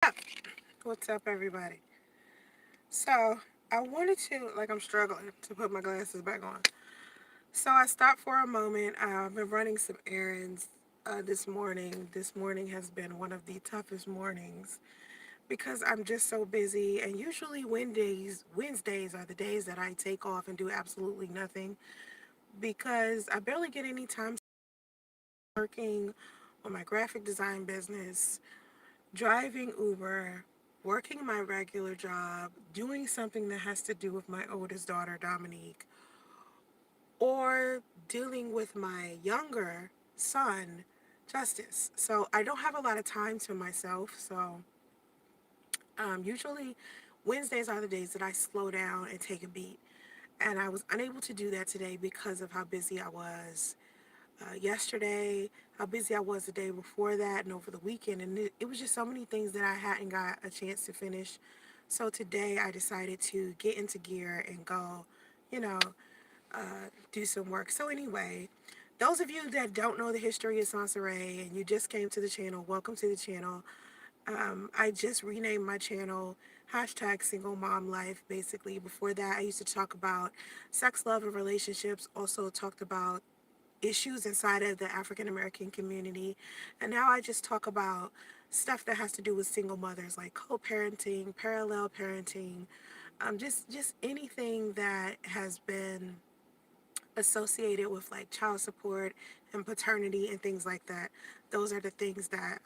Up. What's up, everybody? So, I wanted to, I'm struggling to put my glasses back on. So, I stopped for a moment. I've been running some errands this morning. This morning has been one of the toughest mornings because I'm just so busy. And usually, Wednesdays are the days that I take off and do absolutely nothing because I barely get any time working on my graphic design business, driving Uber, working my regular job, doing something that has to do with my oldest daughter, Dominique, or dealing with my younger son, Justice. So I don't have a lot of time to myself. So usually Wednesdays are the days that I slow down and take a beat. And I was unable to do that today because of how busy I was yesterday, how busy I was the day before that, and over the weekend. And it was just so many things that I hadn't got a chance to finish. So today I decided to get into gear and go, you know, do some work. So, anyway, those of you that don't know the history of Soncerae and you just came to the channel, welcome to the channel. I just renamed my channel hashtag single mom life. Basically, before that I used to talk about sex, love, and relationships. Also talked about issues inside of the African American community. And now I just talk about stuff that has to do with single mothers, like co-parenting, parallel parenting, just anything that has been associated with like child support and paternity and things like that. Those are the things that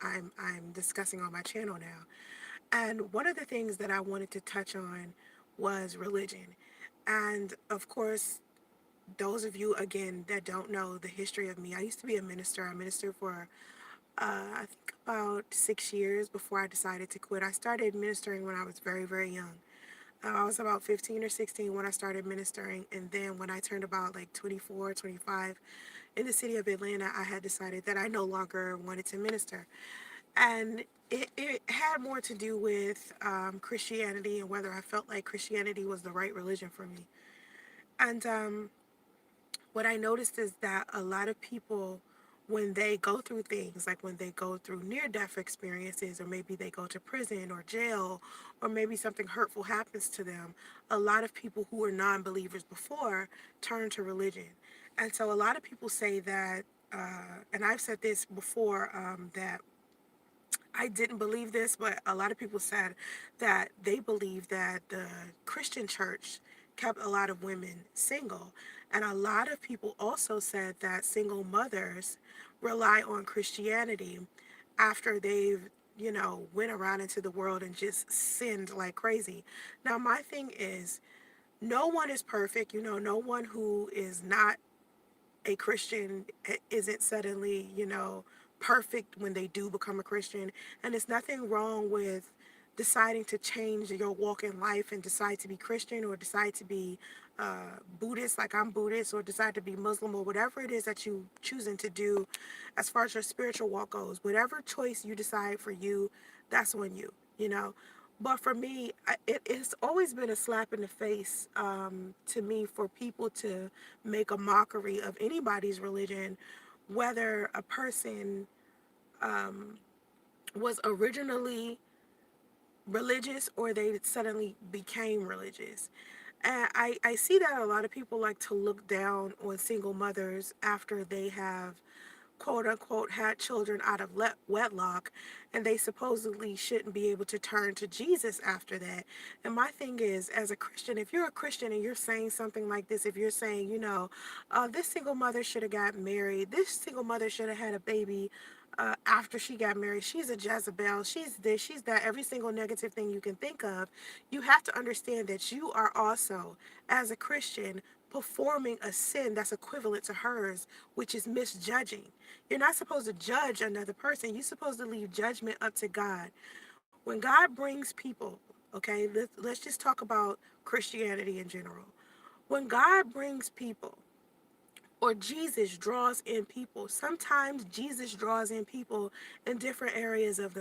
I'm discussing on my channel now. And one of the things that I wanted to touch on was religion. And of course, those of you again that don't know the history of me, I used to be a minister. I ministered for I think about 6 years before I decided to quit. I started ministering when I was very, very young. I was about 15 or 16 when I started ministering, and then when I turned about like 24, 25 in the city of Atlanta, I had decided that I no longer wanted to minister. And it had more to do with Christianity and whether I felt like Christianity was the right religion for me. And what I noticed is that a lot of people, when they go through things, like when they go through near death experiences, or maybe they go to prison or jail, or maybe something hurtful happens to them, a lot of people who were non believers before turn to religion. And so a lot of people say that, and I've said this before, that I didn't believe this, but a lot of people said that they believe that the Christian church kept a lot of women single. And a lot of people also said that single mothers rely on Christianity after they've, went around into the world and just sinned like crazy. Now, my thing is, no one is perfect. No one who is not a Christian isn't suddenly, perfect when they do become a Christian. And there's nothing wrong with deciding to change your walk in life and decide to be Christian or decide to be Buddhist, like I'm Buddhist, or decide to be Muslim, or whatever it is that you choosing to do as far as your spiritual walk goes. Whatever choice you decide for you, that's on you. But for me, it's always been a slap in the face to me for people to make a mockery of anybody's religion, whether a person was originally religious or they suddenly became religious. And I see that a lot of people like to look down on single mothers after they have quote unquote had children out of wedlock, and they supposedly shouldn't be able to turn to Jesus after that. And my thing is, as a Christian, if you're a Christian and you're saying something like this, if you're saying, this single mother should have got married, this single mother should have had a baby after she got married, she's a Jezebel, she's this, she's that, every single negative thing you can think of, you have to understand that you are also, as a Christian, performing a sin that's equivalent to hers, which is misjudging. You're not supposed to judge another person. You're supposed to leave judgment up to God. When God brings people, okay, let's just talk about Christianity in general. When God brings people, or Jesus draws in people. Sometimes Jesus draws in people in different areas of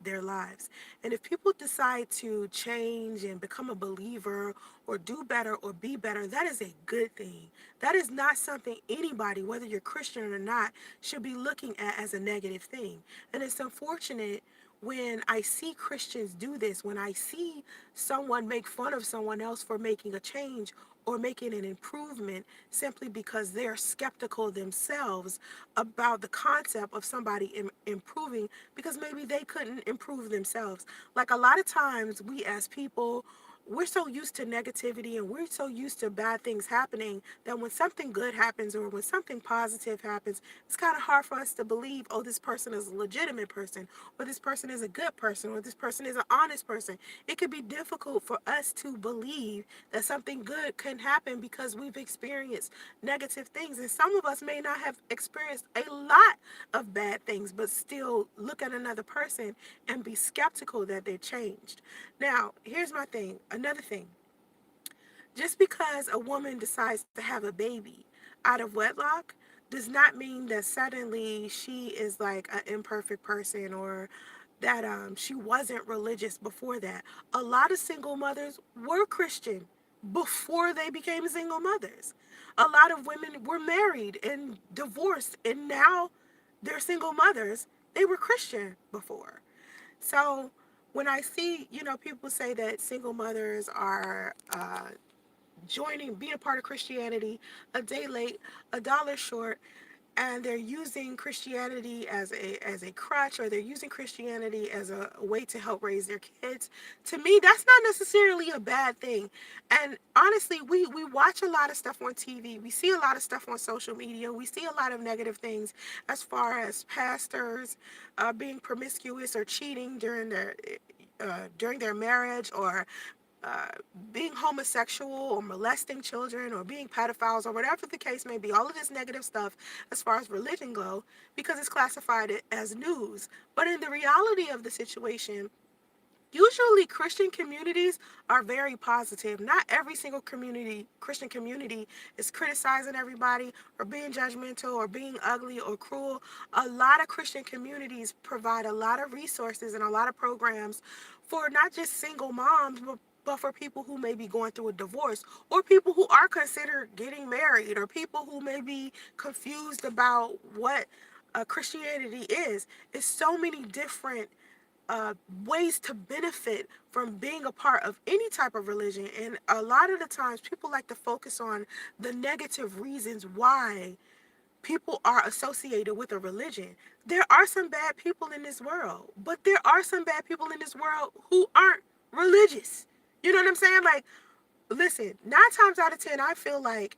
their lives. And if people decide to change and become a believer or do better or be better, that is a good thing. That is not something anybody, whether you're Christian or not, should be looking at as a negative thing. And it's unfortunate when I see Christians do this, when I see someone make fun of someone else for making a change or making an improvement simply because they're skeptical themselves about the concept of somebody improving because maybe they couldn't improve themselves. Like a lot of times, we as people, we're so used to negativity and we're so used to bad things happening that when something good happens or when something positive happens, it's kind of hard for us to believe, oh, this person is a legitimate person, or this person is a good person, or this person is an honest person. It could be difficult for us to believe that something good can happen because we've experienced negative things. And some of us may not have experienced a lot of bad things, but still look at another person and be skeptical that they're changed. Now, here's my thing. Another thing. Just because a woman decides to have a baby out of wedlock does not mean that suddenly she is like an imperfect person or that she wasn't religious before that. A lot of single mothers were Christian before they became single mothers. A lot of women were married and divorced and now they're single mothers. They were Christian before. So when I see, people say that single mothers are being a part of Christianity a day late, a dollar short, and they're using Christianity as a crutch, or they're using Christianity as a way to help raise their kids. To me, that's not necessarily a bad thing. And honestly, we watch a lot of stuff on TV. We see a lot of stuff on social media. We see a lot of negative things as far as pastors being promiscuous or cheating during their marriage, or uh, being homosexual or molesting children or being pedophiles or whatever the case may be, all of this negative stuff as far as religion go, because it's classified as news. But in the reality of the situation, usually Christian communities are very positive. Not every single Christian community, is criticizing everybody or being judgmental or being ugly or cruel. A lot of Christian communities provide a lot of resources and a lot of programs for not just single moms, but for people who may be going through a divorce, or people who are considered getting married, or people who may be confused about what Christianity is. It's so many different uh, ways to benefit from being a part of any type of religion. And a lot of the times, people like to focus on the negative reasons why people are associated with a religion. There are some bad people in this world, but there are some bad people in this world who aren't religious. You know what I'm saying? Like, listen, 9 times out of 10, I feel like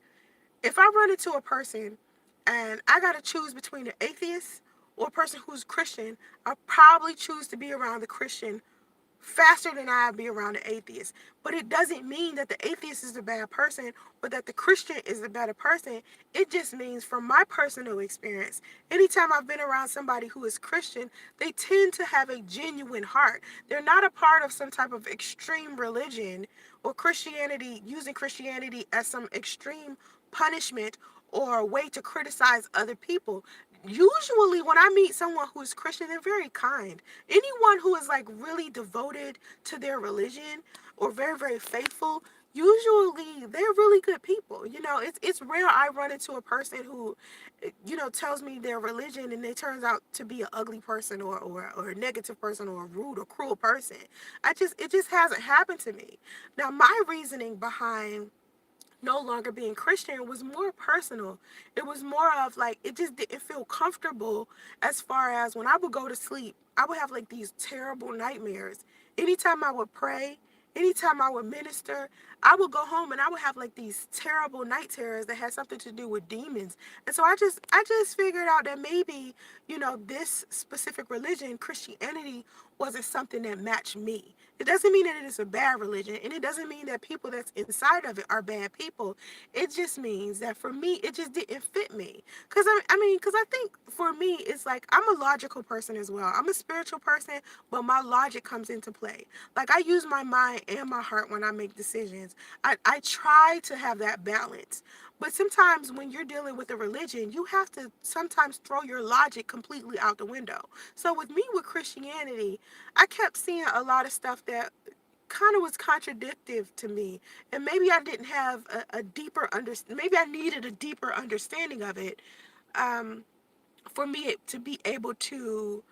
if I run into a person and I got to choose between an atheist or a person who's Christian, I'll probably choose to be around the Christian faster than I'd be around the atheist. But it doesn't mean that the atheist is a bad person or that the Christian is the better person. It just means, from my personal experience, anytime I've been around somebody who is Christian, they tend to have a genuine heart. They're not a part of some type of extreme religion or Christianity, using Christianity as some extreme punishment or a way to criticize other people. Usually, when I meet someone who is Christian, they're very kind. Anyone who is like really devoted to their religion or very, very faithful, usually they're really good people. It's rare I run into a person who, tells me their religion and they turns out to be an ugly person, or a negative person, or a rude or cruel person. It just hasn't happened to me. Now, my reasoning behind no longer being Christian was more personal. It was more of like, it just didn't feel comfortable. As far as when I would go to sleep, I would have like these terrible nightmares. Anytime I would pray, anytime I would minister, I would go home and I would have like these terrible night terrors that had something to do with demons. And so I just figured out that maybe, this specific religion, Christianity, wasn't something that matched me. It doesn't mean that it is a bad religion, and it doesn't mean that people that's inside of it are bad people. It just means that for me, it just didn't fit me. Because I think for me, it's like I'm a logical person as well. I'm a spiritual person, but my logic comes into play. Like, I use my mind and my heart when I make decisions. I try to have that balance. But sometimes when you're dealing with a religion, you have to sometimes throw your logic completely out the window. So with me, with Christianity, I kept seeing a lot of stuff that kind of was contradictive to me, and maybe I didn't have a deeper maybe I needed a deeper understanding of it, um, for me to be able to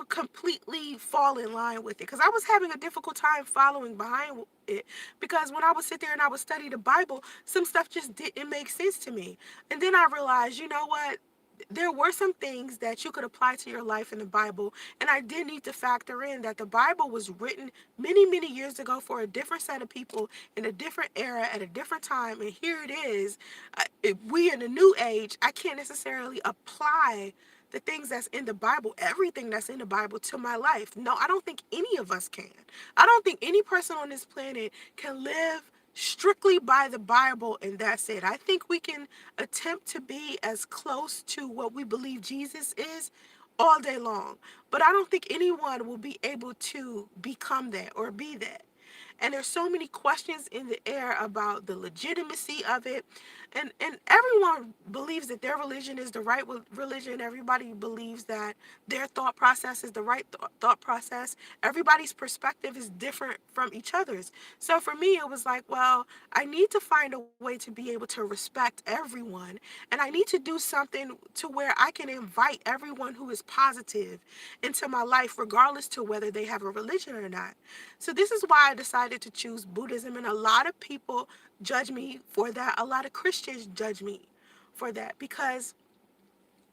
completely fall in line with it, because I was having a difficult time following behind it, because when I would sit there and I would study the Bible, some stuff just didn't make sense to me. And then I realized, you know what? There were some things that you could apply to your life in the Bible, and I did need to factor in that the Bible was written many, many years ago for a different set of people in a different era at a different time, and here it is. We in the new age, I can't necessarily apply the things that's in the Bible, everything that's in the Bible, to my life. No, I don't think any of us can. I don't think any person on this planet can live strictly by the Bible and that's it. I think we can attempt to be as close to what we believe Jesus is all day long, but I don't think anyone will be able to become that or be that. And there's so many questions in the air about the legitimacy of it. And everyone believes that their religion is the right religion. Everybody believes that their thought process is the right thought process. Everybody's perspective is different from each other's. So for me, it was like, well, I need to find a way to be able to respect everyone, and I need to do something to where I can invite everyone who is positive into my life, regardless to whether they have a religion or not. So this is why I decided to choose Buddhism, and a lot of people judge me for that. A lot of Christians judge me for that, because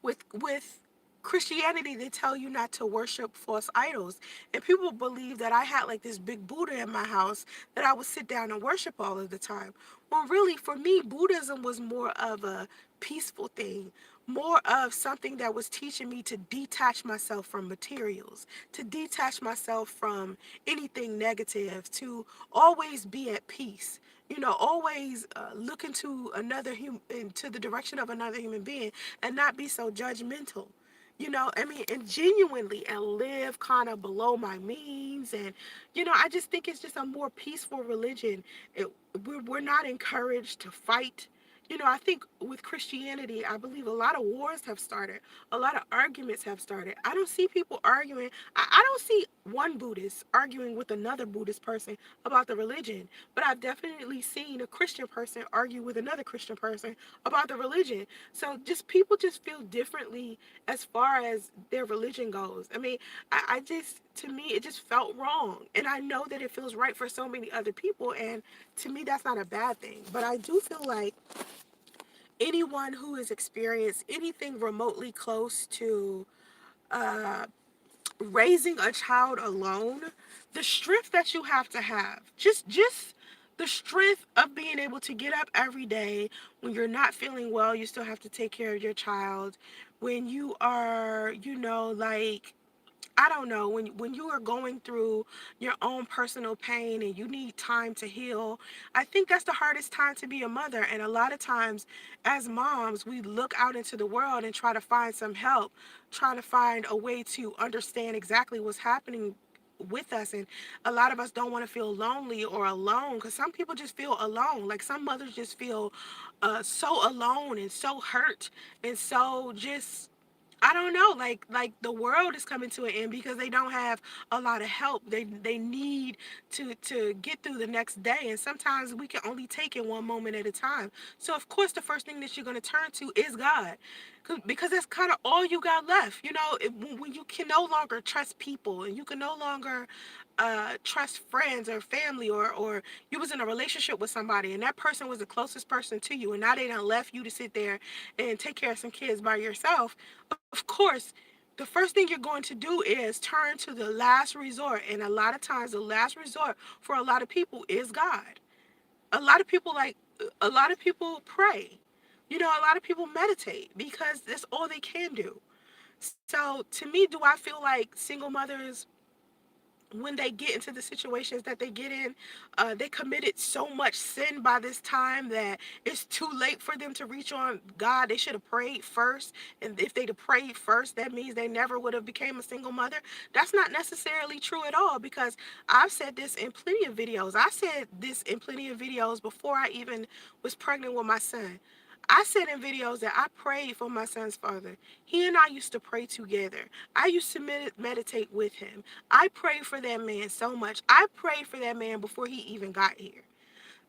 with Christianity, they tell you not to worship false idols. And people believe that I had like this big Buddha in my house that I would sit down and worship all of the time. Well, really, for me, Buddhism was more of a peaceful thing, more of something that was teaching me to detach myself from materials, to detach myself from anything negative, to always be at peace. Always look into into the direction of another human being, and not be so judgmental. I mean, and genuinely, and live kind of below my means. And, I just think it's just a more peaceful religion. It, we're not encouraged to fight. I think with Christianity, I believe a lot of wars have started, a lot of arguments have started. I don't see people arguing. I don't see one Buddhist arguing with another Buddhist person about the religion, but I've definitely seen a Christian person argue with another Christian person about the religion. So just people just feel differently as far as their religion goes. I mean, I just, to me, it just felt wrong. And I know that it feels right for so many other people. And to me, that's not a bad thing. But I do feel like anyone who has experienced anything remotely close to uh, raising a child alone, the strength that you have, just the strength of being able to get up every day when you're not feeling well, you still have to take care of your child. When you are, like, I don't know, when you are going through your own personal pain and you need time to heal, I think that's the hardest time to be a mother. And a lot of times as moms, we look out into the world and try to find some help, try to find a way to understand exactly what's happening with us. And a lot of us don't want to feel lonely or alone, because some people just feel alone. Like some mothers just feel so alone and so hurt and so just, I don't know, like the world is coming to an end because they don't have a lot of help. They need to get through the next day, and sometimes we can only take it one moment at a time. So of course, the first thing that you're going to turn to is God, because that's kind of all you got left. When you can no longer trust people, and you can no longer trust friends or family, or you was in a relationship with somebody and that person was the closest person to you, and now they done left you to sit there and take care of some kids by yourself. Of course, the first thing you're going to do is turn to the last resort. And a lot of times, the last resort for a lot of people is God. A lot of people, a lot of people pray. A lot of people meditate because that's all they can do. So to me, do I feel like single mothers, when they get into the situations that they get in, they committed so much sin by this time that it's too late for them to reach on God? They should have prayed first, and if they'd have prayed first, that means they never would have became a single mother. That's not necessarily true at all, because I've said this in plenty of videos. I said this in plenty of videos before I even was pregnant with my son. I said in videos that I prayed for my son's father. He and I used to pray together. I used to meditate with him. I prayed for that man so much. I prayed for that man before he even got here.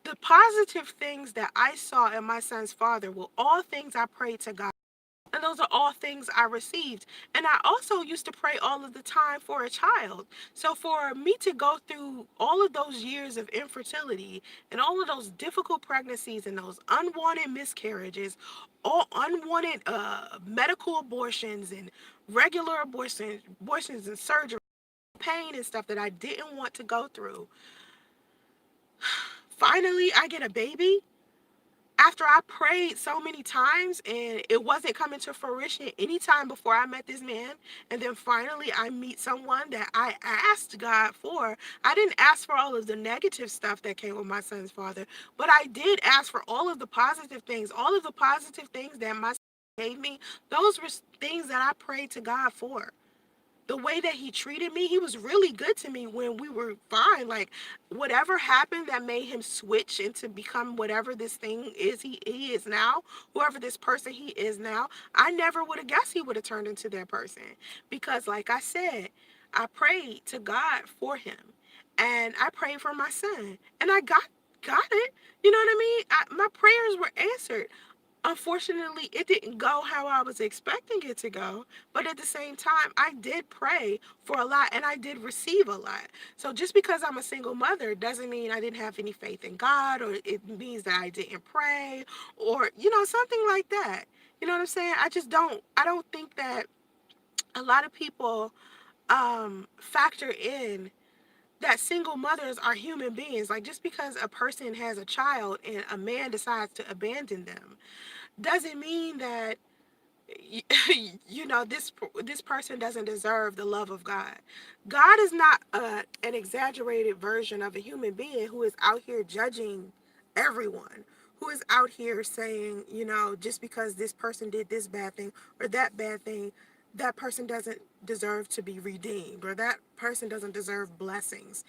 The positive things that I saw in my son's father were all things I prayed to God. And those are all things I received. And I also used to pray all of the time for a child. So for me to go through all of those years of infertility and all of those difficult pregnancies and those unwanted miscarriages, all unwanted medical abortions and regular abortions and surgery, pain and stuff that I didn't want to go through. Finally, I get a baby after I prayed so many times and it wasn't coming to fruition anytime before I met this man. And then finally I meet someone that I asked God for. I didn't ask for all of the negative stuff that came with my son's father, but I did ask for all of the positive things. All of the positive things that my son gave me, those were things that I prayed to God for. The way that he treated me, he was really good to me when we were fine. Like whatever happened that made him switch into become whatever this thing is he is now, whoever this person he is now, I never would have guessed he would have turned into that person. Because like I said, I prayed to God for him. And I prayed for my son. And I got it. You know what I mean? My prayers were answered. Unfortunately, it didn't go how I was expecting it to go. But at the same time, I did pray for a lot and I did receive a lot. So just because I'm a single mother doesn't mean I didn't have any faith in God, or it means that I didn't pray, or, something like that. You know what I'm saying? I don't think that a lot of people factor in that single mothers are human beings. Like just because a person has a child and a man decides to abandon them doesn't mean that this person doesn't deserve the love of God. God is not an exaggerated version of a human being who is out here judging everyone, who is out here saying, just because this person did this bad thing or that bad thing, that person doesn't deserve to be redeemed, or that person doesn't deserve blessings.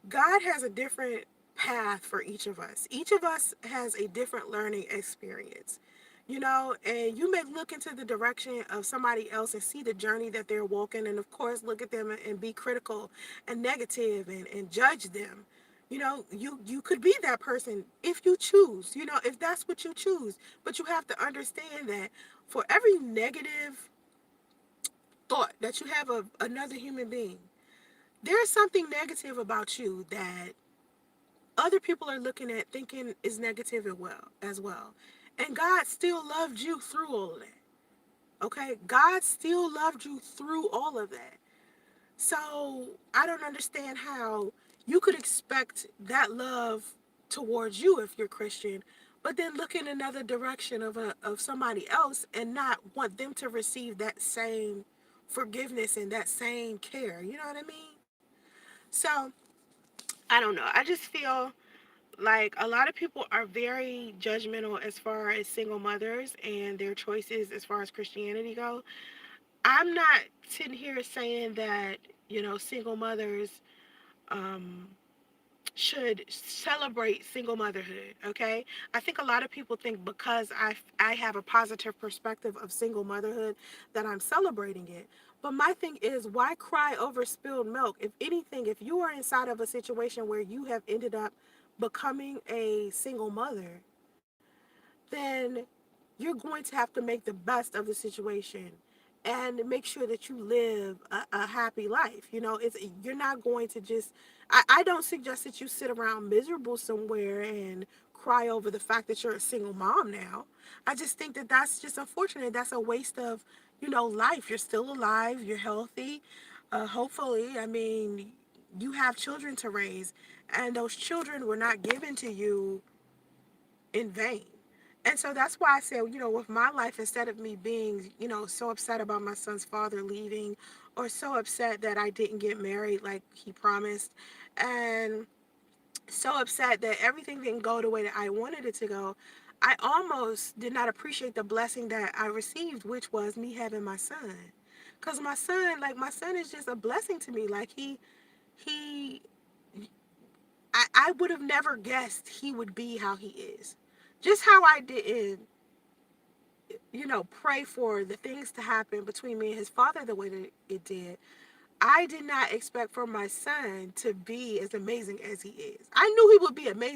God has a different path for each of us. Each of us has a different learning experience, and you may look into the direction of somebody else and see the journey that they're walking, and of course, look at them and be critical and negative and judge them. You could be that person if you choose, if that's what you choose. But you have to understand that for every negative thought that you have of another human being, there's something negative about you that other people are looking at thinking is negative as well. And God still loved you through all of that. Okay? God still loved you through all of that. So I don't understand how you could expect that love towards you if you're Christian, but then look in another direction of somebody else and not want them to receive that same forgiveness and that same care. You know what I mean? So I don't know. I just feel like a lot of people are very judgmental as far as single mothers and their choices as far as Christianity go. I'm not sitting here saying that, single mothers um, should celebrate single motherhood, okay? I think a lot of people think because I have a positive perspective of single motherhood that I'm celebrating it. But my thing is, why cry over spilled milk? If anything, if you are inside of a situation where you have ended up becoming a single mother, then you're going to have to make the best of the situation and make sure that you live a happy life. You're not going to just, I don't suggest that you sit around miserable somewhere and cry over the fact that you're a single mom now. I just think that that's just unfortunate. That's a waste of, life. You're still alive, you're healthy. Hopefully, I mean, you have children to raise, and those children were not given to you in vain. And so that's why I said, with my life, instead of me being, so upset about my son's father leaving, or so upset that I didn't get married like he promised, and so upset that everything didn't go the way that I wanted it to go, I almost did not appreciate the blessing that I received, which was me having my son. Because my son is just a blessing to me. Like he, I would have never guessed he would be how he is. Just how I didn't, pray for the things to happen between me and his father the way that it did. I did not expect for my son to be as amazing as he is. I knew he would be amazing.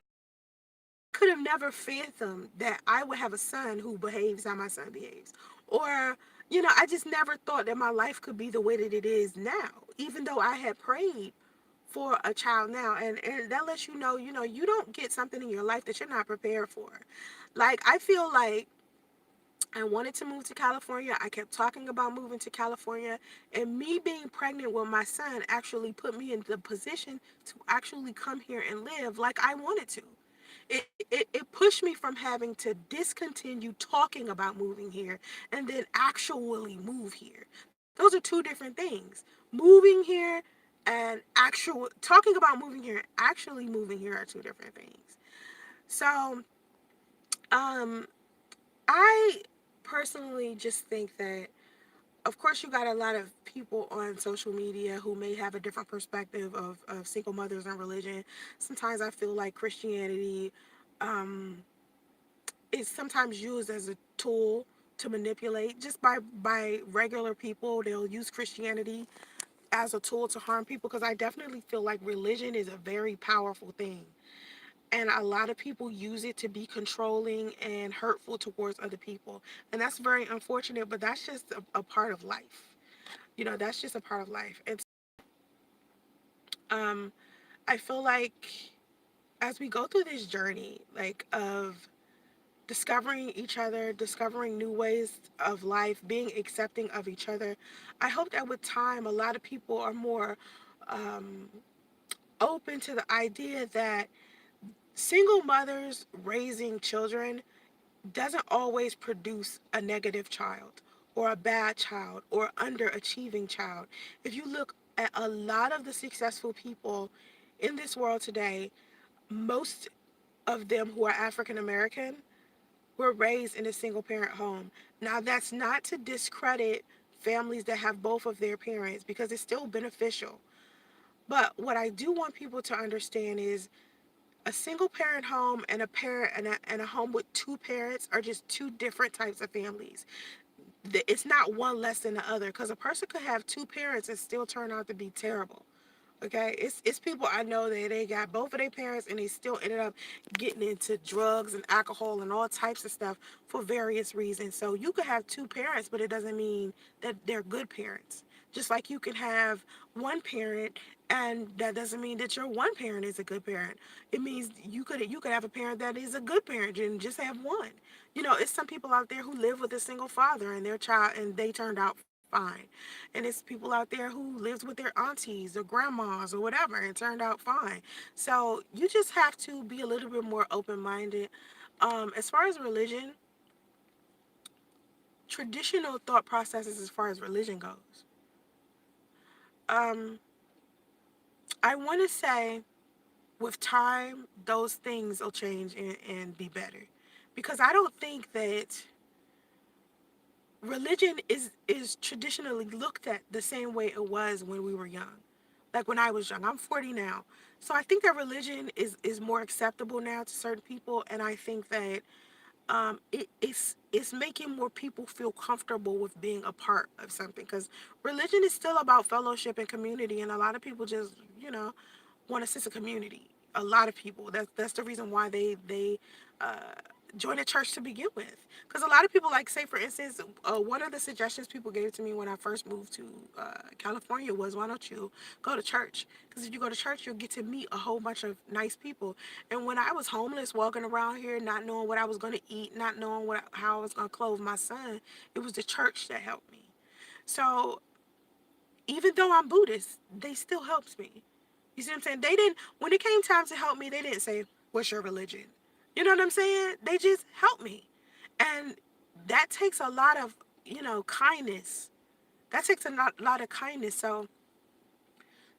Could have never fathomed that I would have a son who behaves how my son behaves, Or, I just never thought that my life could be the way that it is now, even though I had prayed for a child now. And that lets you know, you don't get something in your life that you're not prepared for. Like, I feel like I wanted to move to California. I kept talking about moving to California. And me being pregnant with my son actually put me in the position to actually come here and live like I wanted to. It pushed me from having to discontinue talking about moving here and then actually move here. Those are two different things. Moving here and actual talking about moving here, actually moving here are two different things. So, um, I personally just think that, of course, you got a lot of people on social media who may have a different perspective of single mothers and religion. Sometimes I feel like Christianity um, is sometimes used as a tool to manipulate just by regular people. They'll use Christianity as a tool to harm people, because I definitely feel like religion is a very powerful thing. And a lot of people use it to be controlling and hurtful towards other people. And that's very unfortunate, but that's just a part of life. That's just a part of life. And so, um, I feel like as we go through this journey, like, of discovering each other, discovering new ways of life, being accepting of each other, I hope that with time, a lot of people are more um, open to the idea that single mothers raising children doesn't always produce a negative child or a bad child or underachieving child. If you look at a lot of the successful people in this world today, most of them who are African American were raised in a single parent home. Now, that's not to discredit families that have both of their parents, because it's still beneficial. But what I do want people to understand is a single parent home and a parent and a home with two parents are just two different types of families. It's not one less than the other, because a person could have two parents and still turn out to be terrible. Okay, it's people I know that they got both of their parents and they still ended up getting into drugs and alcohol and all types of stuff for various reasons. So you could have two parents, but it doesn't mean that they're good parents. Just like you can have one parent, and that doesn't mean that your one parent is a good parent. It means you could have a parent that is a good parent and just have one. It's some people out there who live with a single father and their child, and they turned out fine. And it's people out there who lives with their aunties or grandmas or whatever and turned out fine. So you just have to be a little bit more open-minded. As far as religion, traditional thought processes as far as religion goes, um, I want to say with time, those things will change and be better. Because I don't think that religion is traditionally looked at the same way it was when we were young. Like when I was young. I'm 40 now. So I think that religion is more acceptable now to certain people, and I think that it's making more people feel comfortable with being a part of something, because religion is still about fellowship and community, and a lot of people just want a sense of community. A lot of people, that's the reason why they uh, join a church to begin with. Because a lot of people, like, say for instance, one of the suggestions people gave to me when I first moved to California was, why don't you go to church? Because if you go to church, you'll get to meet a whole bunch of nice people. And when I was homeless, walking around here, not knowing what I was going to eat, not knowing how I was going to clothe my son, it was the church that helped me. So even though I'm Buddhist, they still helped me. You see what I'm saying? They didn't, when it came time to help me, they didn't say, what's your religion? You know what I'm saying? They just helped me. And that takes a lot of, kindness. That takes a lot of kindness. So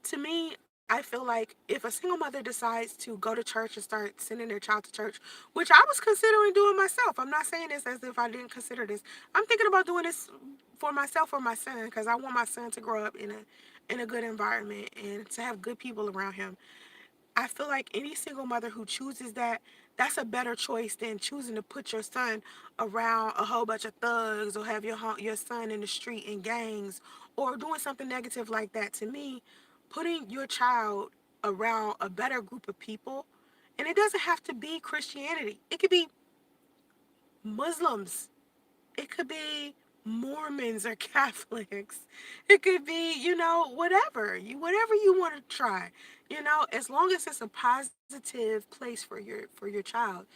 to me, I feel like if a single mother decides to go to church and start sending their child to church, which I was considering doing myself, I'm not saying this as if I didn't consider this. I'm thinking about doing this for myself or my son, because I want my son to grow up in a good environment and to have good people around him. I feel like any single mother who chooses that, that's a better choice than choosing to put your son around a whole bunch of thugs, or have your son in the street in gangs, or doing something negative like that. To me, putting your child around a better group of people, and it doesn't have to be Christianity. It could be Muslims. It could be Mormons or Catholics. It could be, whatever you want to try. As long as it's a positive place for your child,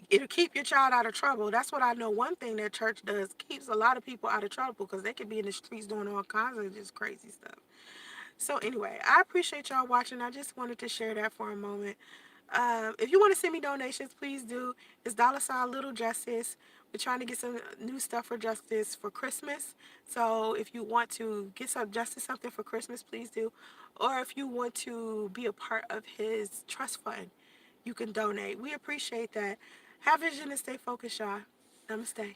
it'll keep your child out of trouble. That's what I know. One thing that church does keeps a lot of people out of trouble because they could be in the streets doing all kinds of just crazy stuff. So anyway, I appreciate y'all watching. I just wanted to share that for a moment. If you want to send me donations, please do. It's $ Little Justice. We're trying to get some new stuff for Justice for Christmas. So if you want to get some Justice something for Christmas, please do. Or if you want to be a part of his trust fund, you can donate. We appreciate that. Have vision and stay focused, y'all. Namaste.